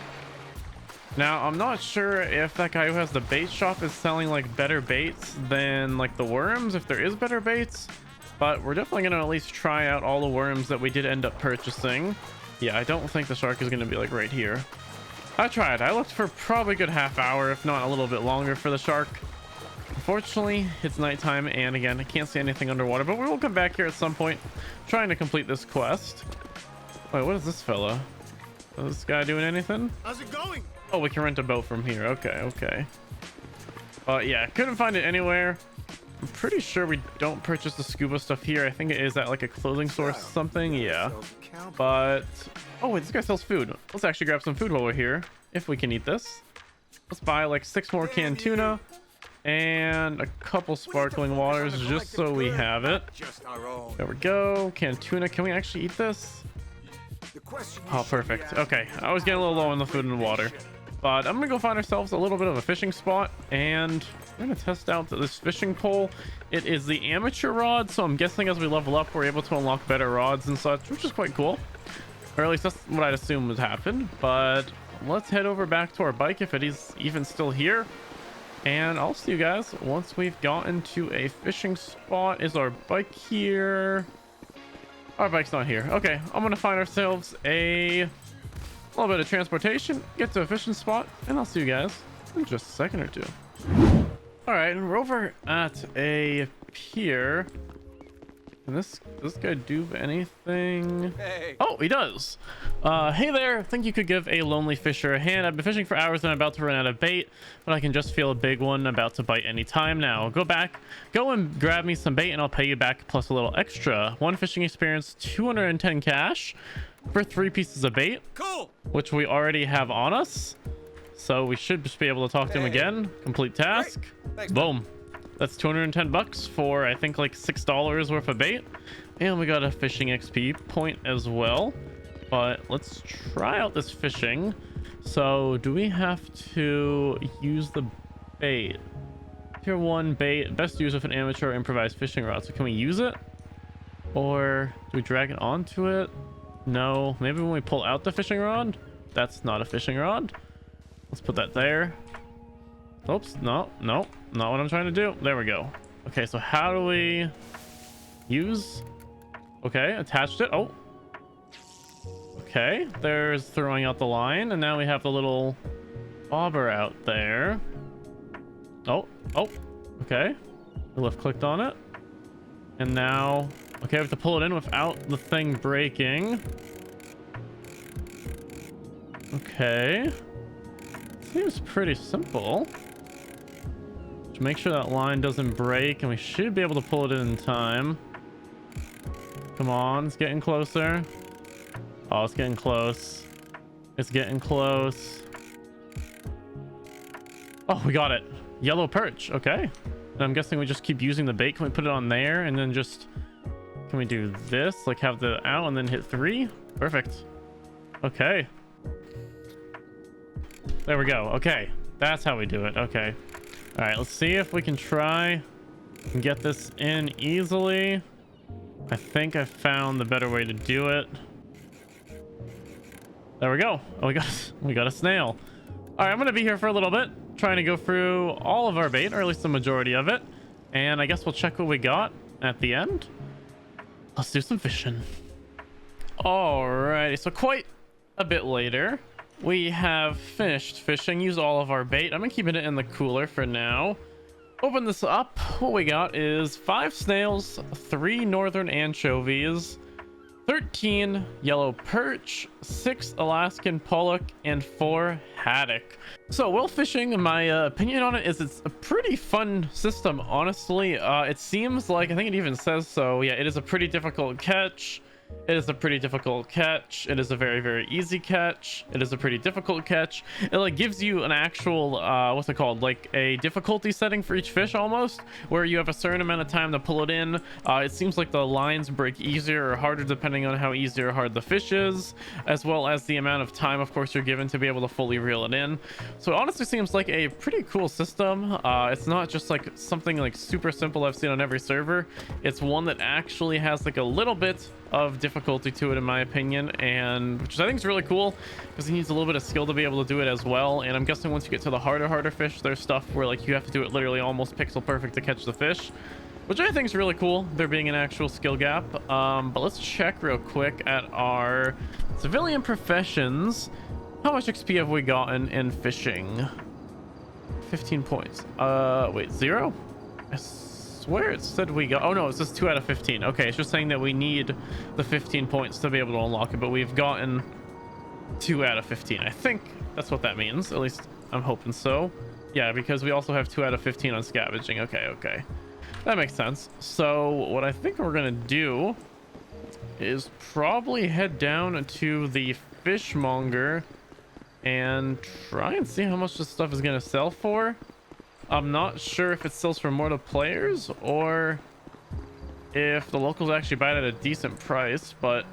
Now, I'm not sure if that guy who has the bait shop is selling like better baits than like the worms, if there is better baits, but we're definitely going to at least try out all the worms that we did end up purchasing. Yeah, I don't think the shark is going to be like right here. I tried. I looked for probably a good half hour, if not a little bit longer, for the shark. Unfortunately, it's nighttime, and again, I can't see anything underwater, but we will come back here at some point trying to complete this quest. Wait, what is this fella? Is this guy doing anything? How's it going? Oh, we can rent a boat from here. Okay. Yeah, couldn't find it anywhere. I'm pretty sure we don't purchase the scuba stuff here. I think it is at like a clothing store or something. Yeah. But oh wait, this guy sells food. Let's actually grab some food while we're here, if we can eat this. Let's buy like 6 more canned tuna and a couple sparkling waters just so we have it. There we go. Canned tuna. Can we actually eat this? Oh, perfect. Okay, I was getting a little low on the food and water, but I'm gonna go find ourselves a little bit of a fishing spot, and we're gonna test out this fishing pole. It is the amateur rod, so I'm guessing as we level up we're able to unlock better rods and such, which is quite cool, or at least that's what I'd assume would happen. But let's head over back to our bike if it is even still here, and I'll see you guys once we've gotten to a fishing spot. Is our bike here? Our bike's not here. Okay, I'm gonna find ourselves a little bit of transportation, get to a fishing spot, and I'll see you guys in just a second or two. All right, and we're over at a pier. Can this guy do anything? Hey. Oh, he does. Hey there, think you could give a lonely fisher a hand? I've been fishing for hours and I'm about to run out of bait, but I can just feel a big one about to bite any time now. Go and grab me some bait and I'll pay you back plus a little extra. 1 fishing experience, 210 cash for 3 pieces of bait. Cool. Which we already have on us, so we should just be able to talk to him again. Complete task. Thanks, boom. That's 210 bucks for I think like $6 worth of bait, and we got a fishing XP point as well. But let's try out this fishing. So do we have to use the bait? Tier 1 bait, best used with an amateur improvised fishing rod. So can we use it, or do we drag it onto it? No, maybe when we pull out the fishing rod. That's not a fishing rod. Let's put that there. Oops, no, not what I'm trying to do. There we go. Okay, so how do we use? Okay, attached it. Oh, okay, there's throwing out the line, and now we have the little bobber out there. Oh, okay, we left clicked on it, and now okay, we have to pull it in without the thing breaking. Okay, seems pretty simple, which make sure that line doesn't break, and we should be able to pull it in time. Come on, it's getting closer. Oh, it's getting close. It's getting close. Oh, we got it. Yellow perch. Okay. And I'm guessing we just keep using the bait. Can we put it on there and then just... Can we do this? Like have the out and then hit 3? Perfect. Okay. There we go. Okay. That's how we do it. Okay. All right. Let's see if we can try and get this in easily. I think I found the better way to do it. There we go. Oh, we got a snail. All right. I'm going to be here for a little bit, trying to go through all of our bait, or at least the majority of it. And I guess we'll check what we got at the end. Let's do some fishing. Alrighty, so quite a bit later, we have finished fishing, used all of our bait. I'm gonna keep it in the cooler for now. Open this up. What we got is 5 snails, 3 northern anchovies, 13 yellow perch, 6 Alaskan pollock, and 4 haddock. So whale fishing, my opinion on it is it's a pretty fun system, honestly. It seems like, I think it even says so, yeah, it is a pretty difficult catch. It is a pretty difficult catch. It is a very, very easy catch. It is a pretty difficult catch. It like gives you an actual what's it called, like a difficulty setting for each fish almost, where you have a certain amount of time to pull it in. It seems like the lines break easier or harder depending on how easy or hard the fish is, as well as the amount of time, of course, you're given to be able to fully reel it in. So it honestly seems like a pretty cool system. It's not just like something like super simple I've seen on every server. It's one that actually has like a little bit of difficulty to it, in my opinion, and which I think is really cool because it needs a little bit of skill to be able to do it as well. And I'm guessing once you get to the harder fish, there's stuff where like you have to do it literally almost pixel perfect to catch the fish, which I think is really cool, there being an actual skill gap. But let's check real quick at our civilian professions. How much XP have we gotten in fishing? 15 points. Wait, 0? I swear it said we got... Oh no, it says 2 out of 15. Okay, it's just saying that we need the 15 points to be able to unlock it, but we've gotten 2 out of 15. I think that's what that means. At least I'm hoping so. Yeah, because we also have 2 out of 15 on scavenging. Okay. That makes sense. So what I think we're gonna do is probably head down to the fishmonger and try and see how much this stuff is gonna sell for. I'm not sure if it sells for more to players or if the locals actually buy it at a decent price, but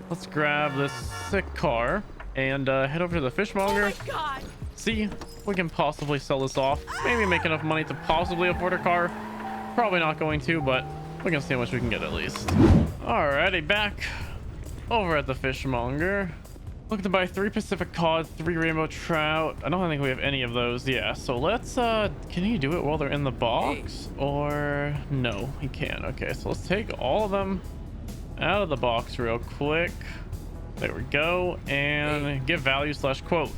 let's grab this sick car and head over to the fishmonger. Oh my God. See if we can possibly sell this off. Maybe make enough money to possibly afford a car. Probably not going to, but we can see how much we can get at least. Alrighty, back over at the fishmonger. Looking to buy 3 Pacific cod, 3 rainbow trout. I don't think we have any of those. Yeah, so let's can he do it while they're in the box? Or no, he can't. Okay, so let's take all of them out of the box real quick. There we go. And give value / quote.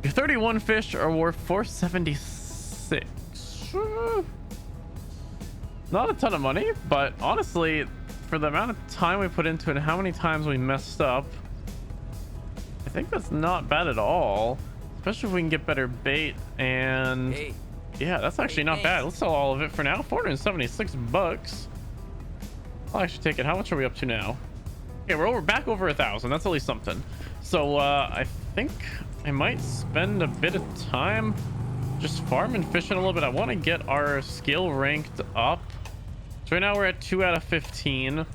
Your 31 fish are worth 476. Not a ton of money, but honestly, for the amount of time we put into it and how many times we messed up, I think that's not bad at all, especially if we can get better bait. And yeah, that's actually not bad. Let's sell all of it for now. 476 bucks. I'll actually take it. How much are we up to now? Okay, we're back over 1,000. That's at least something. So I think I might spend a bit of time just farming, fishing a little bit. I want to get our skill ranked up. So right now we're at 2 out of 15.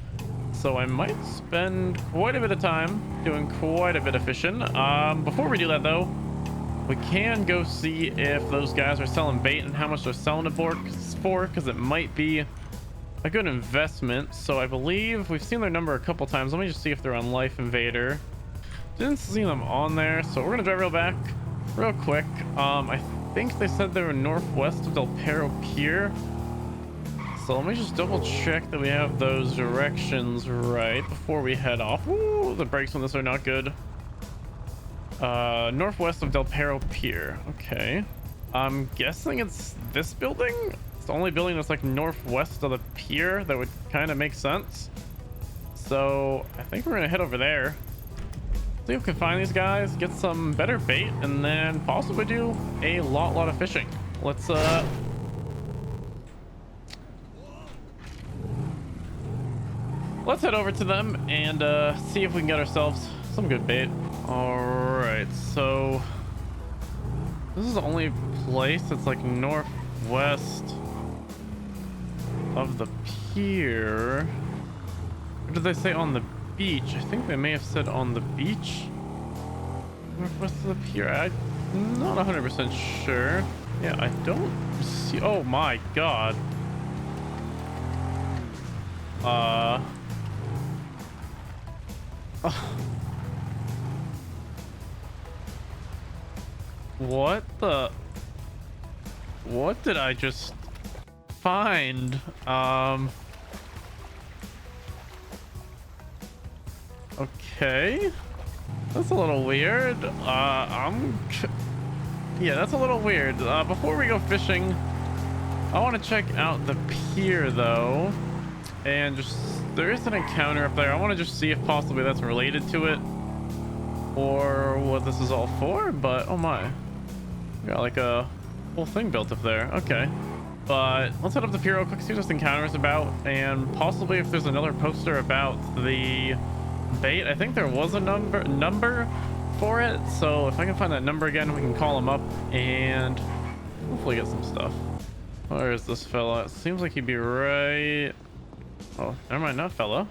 So I might spend quite a bit of time doing quite a bit of fishing. Before we do that though, we can go see if those guys are selling bait and how much they're selling it for, because it might be a good investment. So I believe we've seen their number a couple times. Let me just see if they're on Life Invader. Didn't see them on there, so we're gonna drive real quick. I think they said they were northwest of Del Perro Pier. So let me just double check that we have those directions right before we head off. Ooh, the brakes on this are not good. Northwest of Del Perro Pier. Okay. I'm guessing it's this building. It's the only building that's like northwest of the pier. That would kind of make sense. So I think we're gonna head over there. See if we can find these guys, get some better bait, and then possibly do a lot of fishing. Let's let's head over to them and see if we can get ourselves some good bait. All right, so this is the only place that's like northwest of the pier. Or did they say on the beach? I think they may have said on the beach. Northwest of the pier. I'm not 100% sure. Yeah, I don't see. Oh my god. What did I just find? Okay, that's a little weird. Yeah, that's a little weird. Before we go fishing, I want to check out the pier though, and just there is an encounter up there. I want to just see if possibly that's related to it or what this is all for. But oh my, we got like a whole thing built up there. Okay, but let's head up the pier real quick, see what this encounter is about, and possibly if there's another poster about the bait. I think there was a number for it, so if I can find that number again, we can call him up and hopefully get some stuff. Where is this fella? It seems like he'd be right. Oh, never mind, not fella.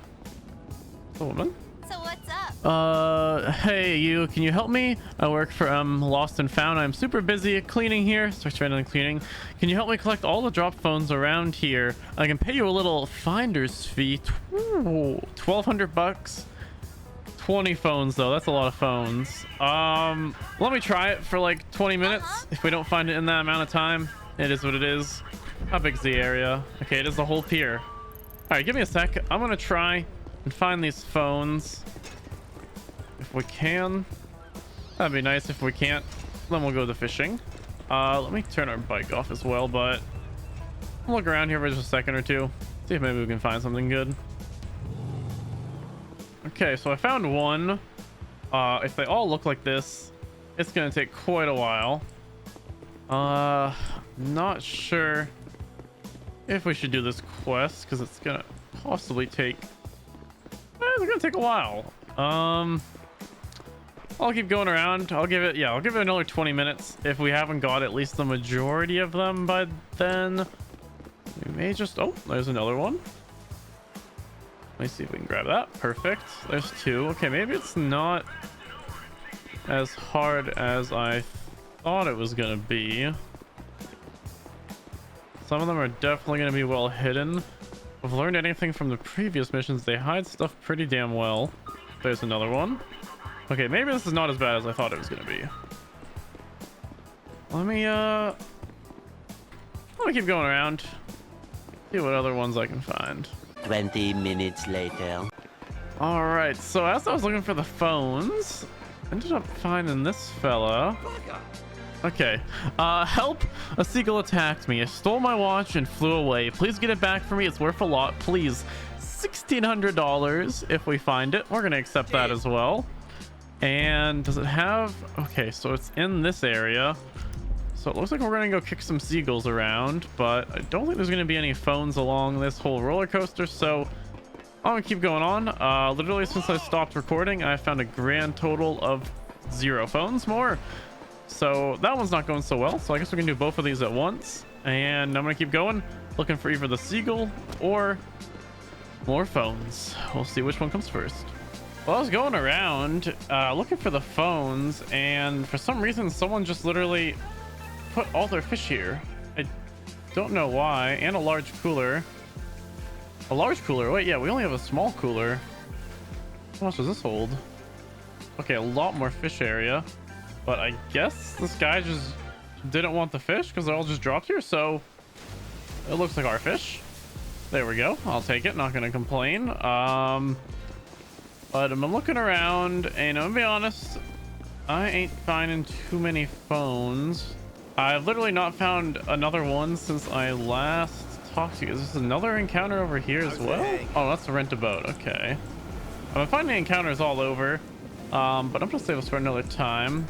It's a woman. So what's up? Hey, you, can you help me? I work for Lost and Found. I'm super busy cleaning here. Starts randomly cleaning. Can you help me collect all the drop phones around here? I can pay you a little finder's fee. 1,200 bucks. 20 phones though, that's a lot of phones. Let me try it for like 20 minutes. If we don't find it in that amount of time, it is what it is. How big's the area? Okay, it is the whole pier. All right, give me a sec. I'm gonna try and find these phones if we can. That'd be nice. If we can't, then we'll go to fishing. Let me turn our bike off as well, but I'll look around here for just a second or two, see if maybe we can find something good. Okay, so I found one. If they all look like this, it's gonna take quite a while. Not sure if we should do this quest because it's gonna possibly take. It's gonna take a while. I'll keep going around. I'll give it another 20 minutes. If we haven't got at least the majority of them by then, we may just. Oh, there's another one. Let me see if we can grab that. Perfect. There's two. Okay, maybe it's not as hard as I thought it was gonna be. Some of them are definitely gonna be well hidden. If I've learned anything from the previous missions, they hide stuff pretty damn well. There's another one. Okay, maybe this is not as bad as I thought it was gonna be. Let me keep going around. See what other ones I can find. 20 minutes later. All right, so as I was looking for the phones, I ended up finding this fella. Okay, help! A seagull attacked me. It stole my watch and flew away. Please get it back for me. It's worth a lot. Please. $1,600 if we find it. We're gonna accept that as well. And does it have? Okay, so it's in this area. So it looks like we're gonna go kick some seagulls around, but I don't think there's gonna be any phones along this whole roller coaster, so I'm gonna keep going on. Literally since I stopped recording, I found a grand total of 0 phones more. So that one's not going so well, so I guess we can do both of these at once. And I'm gonna keep going, looking for either the seagull or more phones. We'll see which one comes first. Well, I was going around looking for the phones, and for some reason someone just literally put all their fish here. I don't know why. And a large cooler. A large cooler? Wait, yeah, we only have a small cooler. How much does this hold? Okay, a lot more fish area. But I guess this guy just didn't want the fish because they're all just dropped here, so it looks like our fish. There we go. I'll take it. Not gonna complain. But I'm looking around, and I'm gonna be honest, I ain't finding too many phones. I've literally not found another one since I last talked to you. Is there another encounter over here as well? Oh, that's to rent a boat. Okay. I'm finding encounters all over, but I'm gonna save us for another time.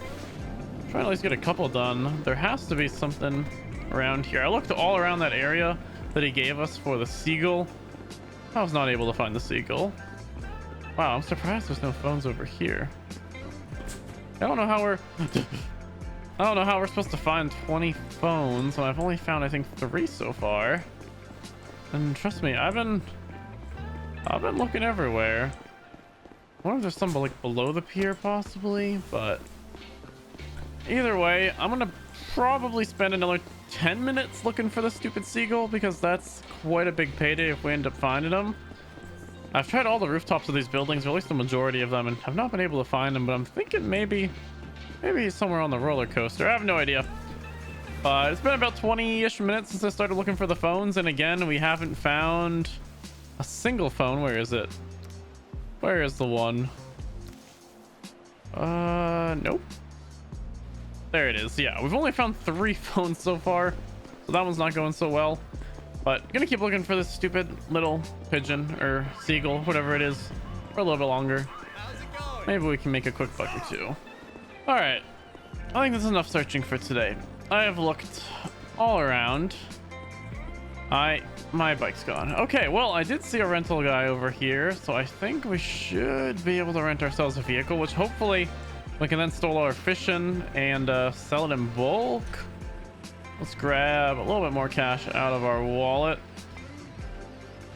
Try to at least get a couple done. There has to be something around here. I looked all around that area that he gave us for the seagull, I was not able to find the seagull. Wow, I'm surprised there's no phones over here. I don't know how we're I don't know how we're supposed to find 20 phones when I've only found I think 3 so far. And trust me, I've been looking everywhere. I wonder if there's some like below the pier possibly, but either way, I'm gonna probably spend another 10 minutes looking for the stupid seagull because that's quite a big payday if we end up finding them. I've tried all the rooftops of these buildings, or at least the majority of them, and have not been able to find them, but I'm thinking maybe he's somewhere on the roller coaster. I have no idea. It's been about 20-ish minutes since I started looking for the phones, and again, we haven't found a single phone. Where is it? Where is the one? Nope. There it is. Yeah, we've only found 3 phones so far, so that one's not going so well. But gonna keep looking for this stupid little pigeon or seagull, whatever it is, for a little bit longer. Maybe we can make a quick buck or 2. All right, I think that's enough searching for today. I have looked all around. My bike's gone. Okay, well, I did see a rental guy over here, so I think we should be able to rent ourselves a vehicle, which hopefully we can then store our fishing and sell it in bulk. Let's grab a little bit more cash out of our wallet.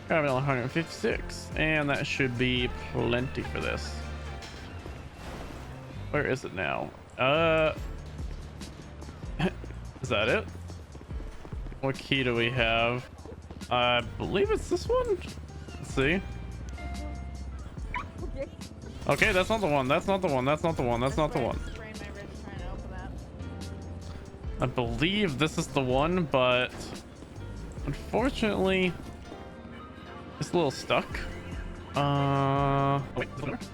Grab another 156, and that should be plenty for this. Where is it now? Is that it? What key do we have? I believe it's this one. Let's see. Okay, that's not the one. That's not the one. That's not the one. That's not the one. I believe this is the one, but unfortunately, it's a little stuck. Oh, wait, is it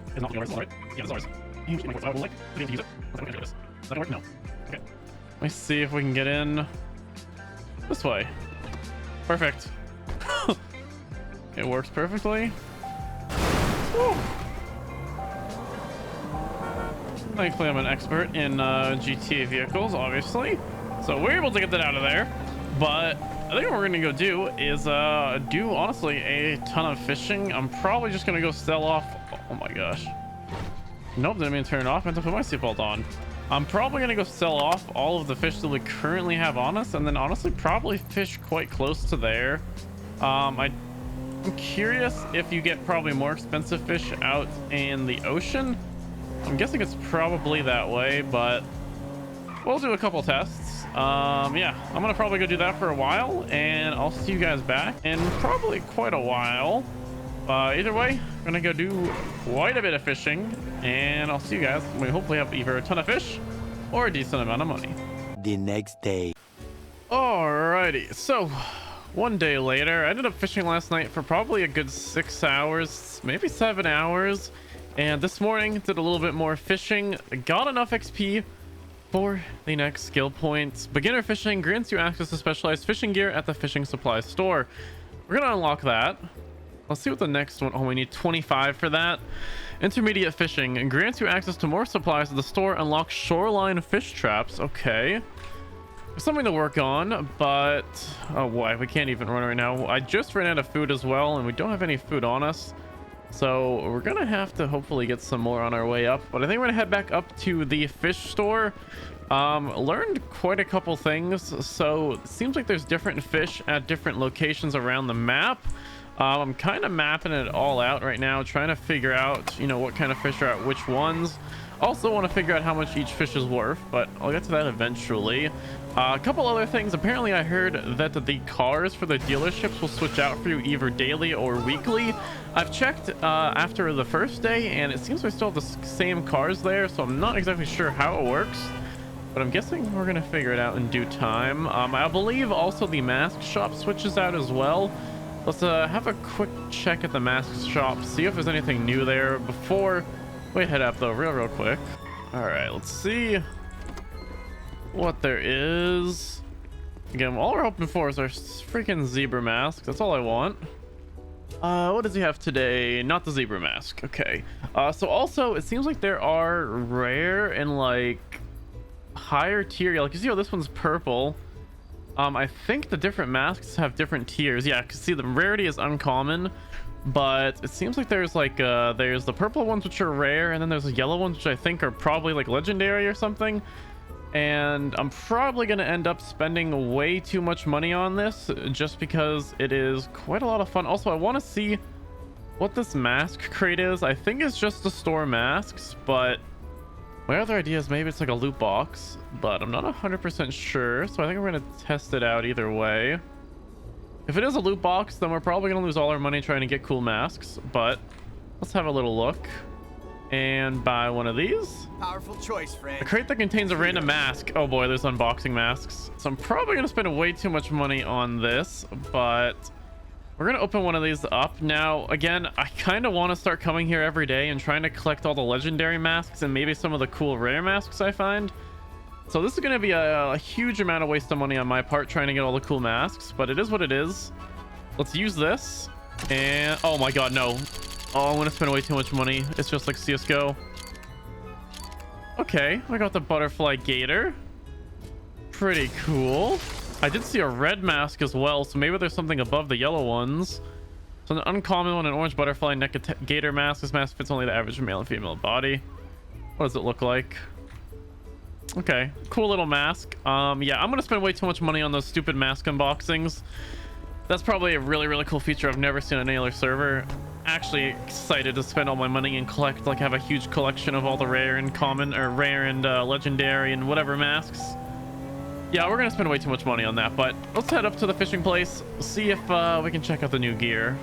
it's not yours, right? Yeah, it's ours. I would like to use it. Does that work? No. Okay. Let me see if we can get in this way. Perfect. It works perfectly. Woo. Thankfully, I'm an expert in GTA vehicles, obviously. So we're able to get that out of there. But I think what we're gonna go do is do honestly a ton of fishing. I'm probably just gonna go sell off. Oh my gosh. Nope, didn't mean to turn it off. I have to put my seatbelt on. I'm probably gonna go sell off all of the fish that we currently have on us, and then honestly probably fish quite close to there. I'm curious if you get probably more expensive fish out in the ocean. I'm guessing it's probably that way, but we'll do a couple tests. Yeah, I'm gonna probably go do that for a while, and I'll see you guys back in probably quite a while. Either way, I'm gonna go do quite a bit of fishing, and I'll see you guys when we hopefully have either a ton of fish or a decent amount of money. The next day. Alrighty, so one day later, I ended up fishing last night for probably a good 6 hours, maybe 7 hours. And this morning, did a little bit more fishing, got enough XP for the next skill points. Beginner fishing grants you access to specialized fishing gear at the fishing supply store. We're gonna unlock that. Let's see what the next one. Oh, we need 25 for that. Intermediate fishing grants you access to more supplies at the store. Unlock shoreline fish traps. Okay. Something to work on, but oh boy, we can't even run right now. I just ran out of food as well, and we don't have any food on us. So we're gonna have to hopefully get some more on our way up, but I think we're gonna head back up to the fish store. Learned quite a couple things. So it seems like there's different fish at different locations around the map. I'm kind of mapping it all out right now, trying to figure out, you know, what kind of fish are at which ones. Also want to figure out how much each fish is worth, but I'll get to that eventually. A couple other things. Apparently I heard that the cars for the dealerships will switch out for you either daily or weekly. I've checked after the first day, and it seems we still have the same cars there, so I'm not exactly sure how it works, but I'm guessing we're gonna figure it out in due time. I believe also the mask shop switches out as well. Let's have a quick check at the mask shop, see if there's anything new there before we head up though, real quick. All right, let's see what there is. Again, all we're hoping for is our freaking zebra mask. That's all I want. What does he have today? Not the zebra mask. Okay. So also it seems like there are rare and like higher tier, like you see how this one's purple. I think the different masks have different tiers. Yeah, because see, the rarity is uncommon, but it seems like there's like there's the purple ones which are rare, and then there's the yellow ones which I think are probably like legendary or something. And I'm probably going to end up spending way too much money on this just because it is quite a lot of fun. Also, I want to see what this mask crate is. I think it's just to store masks, but my other idea is maybe it's like a loot box, but I'm not 100% sure. So I think we're going to test it out either way. If it is a loot box, then we're probably going to lose all our money trying to get cool masks, but let's have a little look and buy one of these. Powerful choice, friend. A crate that contains a random mask. Oh boy, there's unboxing masks. So I'm probably going to spend way too much money on this, but we're going to open one of these up. Now, again, I kind of want to start coming here every day and trying to collect all the legendary masks and maybe some of the cool rare masks I find. So this is going to be a huge amount of waste of money on my part trying to get all the cool masks, but it is what it is. Let's use this. And oh my god, no. Oh, I'm going to spend way too much money. It's just like CSGO. Okay, I got the butterfly gator. Pretty cool. I did see a red mask as well, so maybe there's something above the yellow ones. So an uncommon one, an orange butterfly neck gator mask. This mask fits only the average male and female body. What does it look like? Okay, cool little mask. Yeah, I'm gonna spend way too much money on those stupid mask unboxings. That's probably a really cool feature I've never seen on any other server. Actually excited to spend all my money and collect, like, have a huge collection of all the rare and common, or rare and legendary and whatever masks. Yeah, we're gonna spend way too much money on that, but let's head up to the fishing place, see if we can check out the new gear.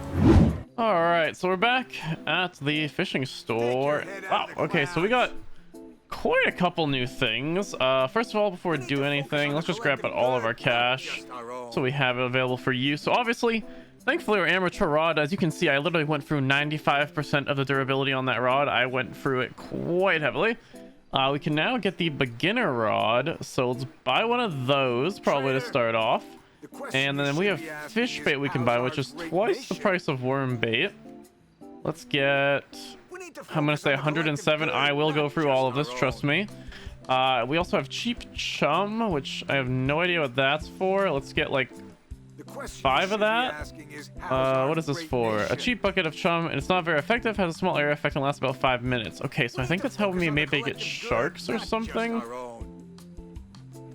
All right, so we're back at the fishing store. Oh, okay, so we got quite a couple new things. First of all, before we do anything, let's just grab out all of our cash so we have it available for use. So obviously, thankfully, our amateur rod, as you can see, I literally went through 95% of the durability on that rod. I went through it quite heavily. We can now get the beginner rod, so let's buy one of those probably to start off. And then we have fish bait we can buy, which is twice the price of worm bait. Let's get, I'm gonna say 107. I will go through all of this, trust me. We also have cheap chum, which I have no idea what that's for. Let's get like 5 of that. What is this for? A cheap bucket of chum, and it's not very effective, has a small area effect, and lasts about 5 minutes. Okay, so I think that's helping me maybe get sharks or something.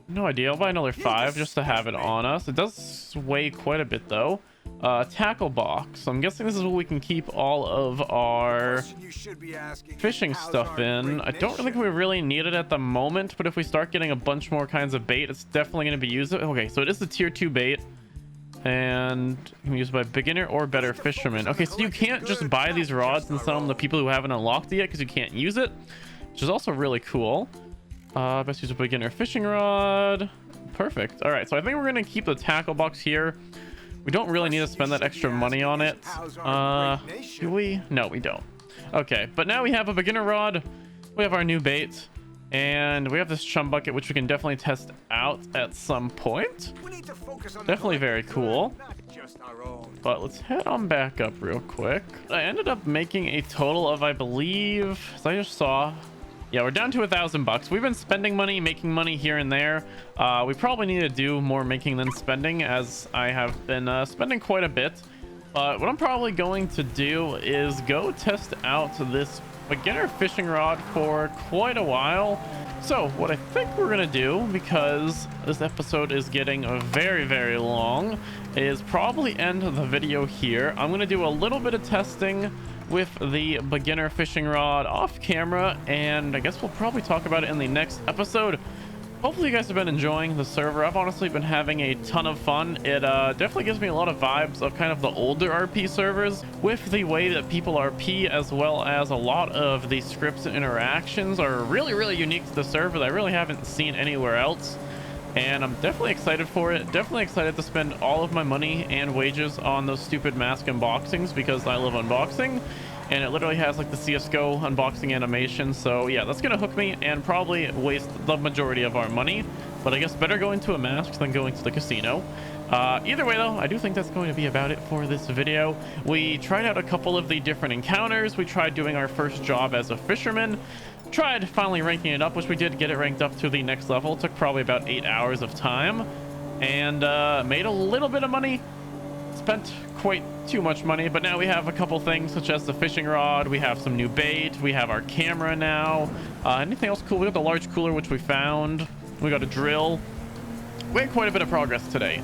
No idea. I'll buy another 5 just to have it on us. It does weigh quite a bit though. Tackle box. So I'm guessing this is where we can keep all of our fishing stuff in. I don't think we really need it at the moment, but if we start getting a bunch more kinds of bait, it's definitely going to be used. Okay, so it is the tier 2 bait, and you can be used by beginner or better fishermen. Okay, so you can't just buy these rods and sell them to people who haven't unlocked it yet because you can't use it, which is also really cool. Best use a beginner fishing rod. Perfect. All right, so I think we're going to keep the tackle box here. We don't really need to spend that extra money on it. Do we? No, we don't. Okay, but now we have a beginner rod. We have our new bait. And we have this chum bucket, which we can definitely test out at some point. Definitely very cool. But let's head on back up real quick. I ended up making a total of, I believe, as I just saw, yeah, we're down to $1,000. We've been spending money, making money here and there. We probably need to do more making than spending, as I have been spending quite a bit. But what I'm probably going to do is go test out this beginner fishing rod for quite a while. So what I think we're gonna do, because this episode is getting very long, is probably end the video here. I'm gonna do a little bit of testing with the beginner fishing rod off camera, and I guess we'll probably talk about it in the next episode. Hopefully you guys have been enjoying the server. I've honestly been having a ton of fun. It definitely gives me a lot of vibes of kind of the older RP servers, with the way that people RP, as well as a lot of the scripts and interactions are really unique to the server that I really haven't seen anywhere else. And I'm definitely excited for it. Definitely excited to spend all of my money and wages on those stupid mask unboxings, because I love unboxing. And it literally has like the CSGO unboxing animation. So yeah, that's gonna hook me and probably waste the majority of our money. But I guess better going to a mask than going to the casino. Either way though, I do think that's going to be about it for this video. We tried out a couple of the different encounters. We tried doing our first job as a fisherman. Tried finally ranking it up, which we did get it ranked up to the next level. It took probably about 8 hours of time. and made a little bit of money. Spent quite too much money, but now we have a couple things such as the fishing rod. We have some new bait. We have our camera now. Anything else cool? We got the large cooler, which we found. We got a drill. We had quite a bit of progress today.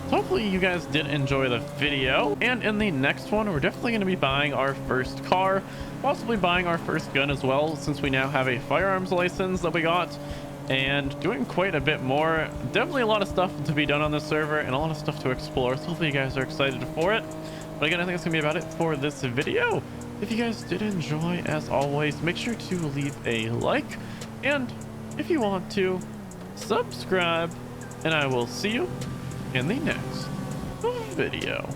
So hopefully you guys did enjoy the video. And in the next one, we're definitely going to be buying our first car, possibly buying our first gun as well, since we now have a firearms license that we got, and doing quite a bit more. Definitely a lot of stuff to be done on this server and a lot of stuff to explore. So hopefully you guys are excited for it. But again, I think that's gonna be about it for this video. If you guys did enjoy, as always, make sure to leave a like, and if you want to, subscribe, and I will see you in the next video.